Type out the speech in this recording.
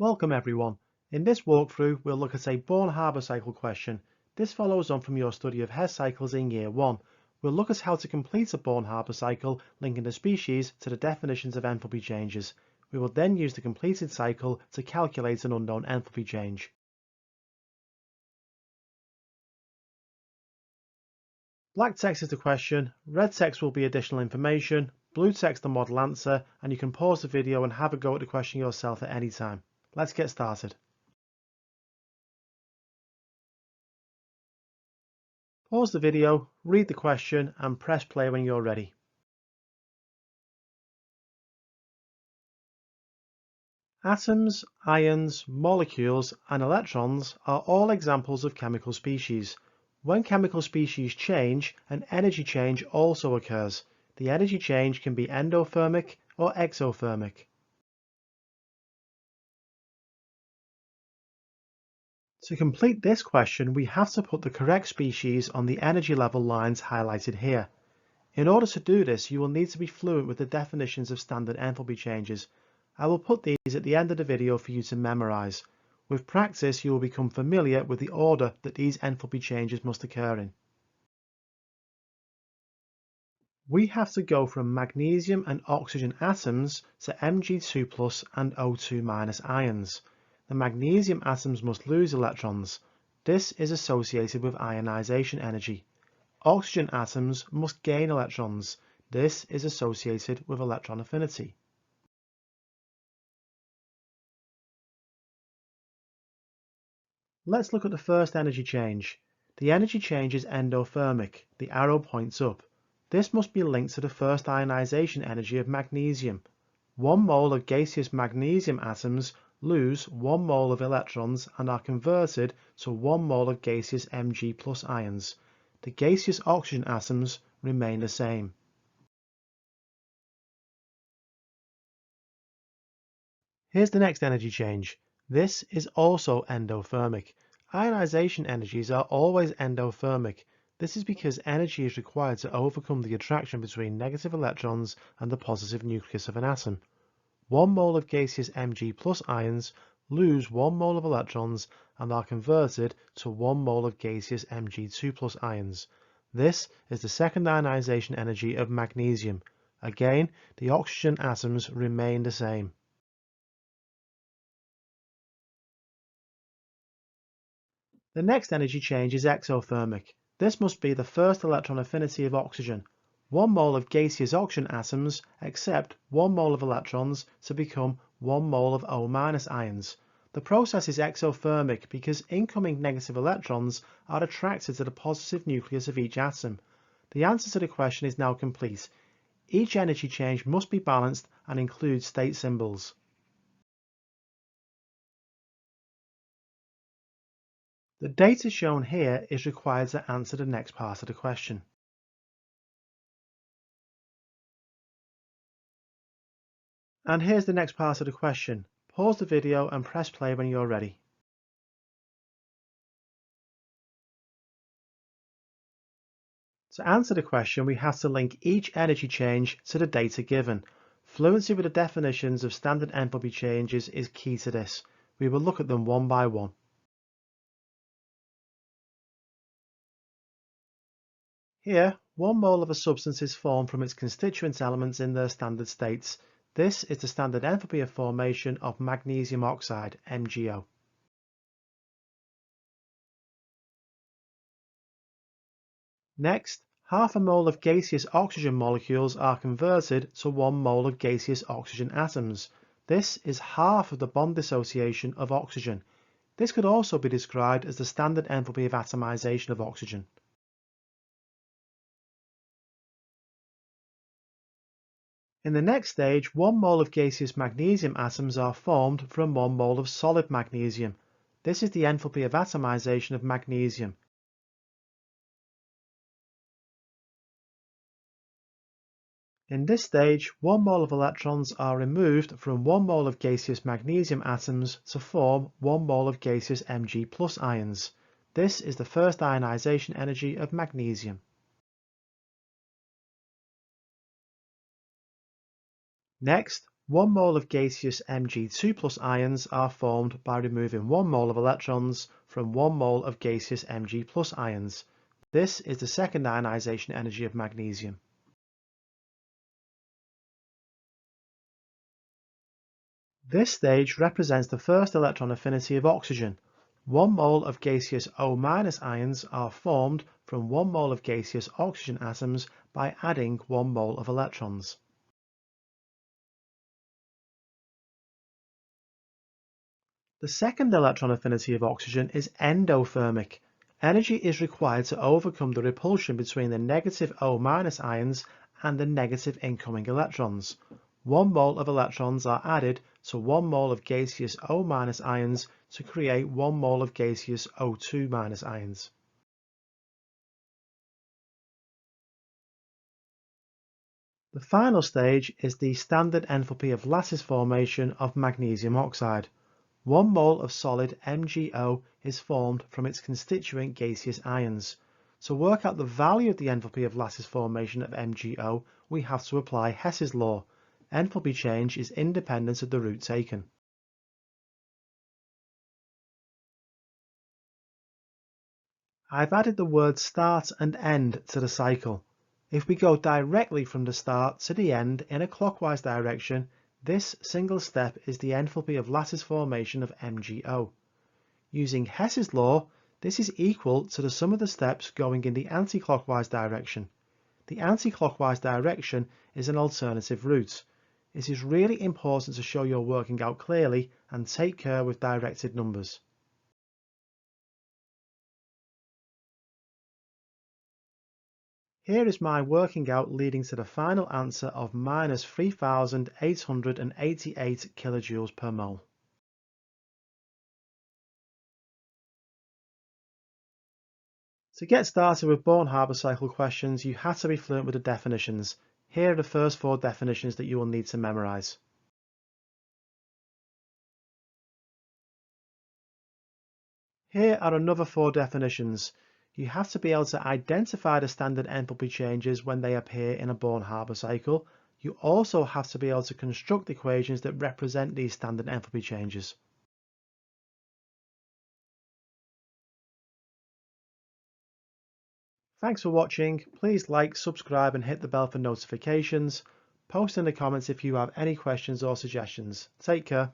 Welcome everyone. In this walkthrough we'll look at a Born-Haber cycle question. This follows on from your study of Hess cycles in Year 1. We'll look at how to complete a Born-Haber cycle linking the species to the definitions of enthalpy changes. We will then use the completed cycle to calculate an unknown enthalpy change. Black text is the question, red text will be additional information, blue text the model answer, and you can pause the video and have a go at the question yourself at any time. Let's get started. Pause the video, read the question and press play when you're ready. Atoms, ions, molecules and electrons are all examples of chemical species. When chemical species change, an energy change also occurs. The energy change can be endothermic or exothermic. To complete this question, we have to put the correct species on the energy level lines highlighted here. In order to do this, you will need to be fluent with the definitions of standard enthalpy changes. I will put these at the end of the video for you to memorize. With practice, you will become familiar with the order that these enthalpy changes must occur in. We have to go from magnesium and oxygen atoms to Mg2+ and O2- ions. The magnesium atoms must lose electrons. This is associated with ionization energy. Oxygen atoms must gain electrons. This is associated with electron affinity. Let's look at the first energy change. The energy change is endothermic. The arrow points up. This must be linked to the first ionization energy of magnesium. 1 mole of gaseous magnesium atoms lose 1 mole of electrons and are converted to 1 mole of gaseous Mg+ ions. The gaseous oxygen atoms remain the same. Here's the next energy change. This is also endothermic. Ionization energies are always endothermic. This is because energy is required to overcome the attraction between negative electrons and the positive nucleus of an atom. 1 mole of gaseous Mg+ ions lose 1 mole of electrons and are converted to 1 mole of gaseous Mg2+ ions. This is the second ionization energy of magnesium. Again, the oxygen atoms remain the same. The next energy change is exothermic. This must be the first electron affinity of oxygen. 1 mole of gaseous oxygen atoms accept 1 mole of electrons to become 1 mole of O- ions. The process is exothermic because incoming negative electrons are attracted to the positive nucleus of each atom. The answer to the question is now complete. Each energy change must be balanced and include state symbols. The data shown here is required to answer the next part of the question. And here's the next part of the question. Pause the video and press play when you're ready. To answer the question, we have to link each energy change to the data given. Fluency with the definitions of standard enthalpy changes is key to this. We will look at them one by one. Here, 1 mole of a substance is formed from its constituent elements in their standard states. This is the standard enthalpy of formation of magnesium oxide, MgO. Next, half a mole of gaseous oxygen molecules are converted to 1 mole of gaseous oxygen atoms. This is half of the bond dissociation of oxygen. This could also be described as the standard enthalpy of atomization of oxygen. In the next stage, 1 mole of gaseous magnesium atoms are formed from 1 mole of solid magnesium. This is the enthalpy of atomization of magnesium. In this stage, 1 mole of electrons are removed from 1 mole of gaseous magnesium atoms to form 1 mole of gaseous Mg+ ions. This is the first ionization energy of magnesium. Next, 1 mole of gaseous Mg2 plus ions are formed by removing 1 mole of electrons from 1 mole of gaseous Mg plus ions. This is the second ionization energy of magnesium. This stage represents the first electron affinity of oxygen. 1 mole of gaseous O- ions are formed from 1 mole of gaseous oxygen atoms by adding 1 mole of electrons. The second electron affinity of oxygen is endothermic. Energy is required to overcome the repulsion between the negative O- ions and the negative incoming electrons. 1 mole of electrons are added to 1 mole of gaseous O- ions to create 1 mole of gaseous O2- ions. The final stage is the standard enthalpy of lattice formation of magnesium oxide. 1 mole of solid MgO is formed from its constituent gaseous ions. To work out the value of the enthalpy of lattice formation of MgO, we have to apply Hess's law. Enthalpy change is independent of the route taken. I've added the words start and end to the cycle. If we go directly from the start to the end in a clockwise direction, this single step is the enthalpy of lattice formation of MgO. Using Hess's law, this is equal to the sum of the steps going in the anti-clockwise direction. The anti-clockwise direction is an alternative route. It is really important to show your working out clearly and take care with directed numbers. Here is my working out leading to the final answer of minus 3,888 kilojoules per mole. To get started with Born-Haber cycle questions, you have to be fluent with the definitions. Here are the first 4 definitions that you will need to memorize. Here are another 4 definitions. You have to be able to identify the standard enthalpy changes when they appear in a Born-Haber cycle. You also have to be able to construct equations that represent these standard enthalpy changes. Thanks for watching. Please like, subscribe and hit the bell for notifications. Post in the comments if you have any questions or suggestions. Take care.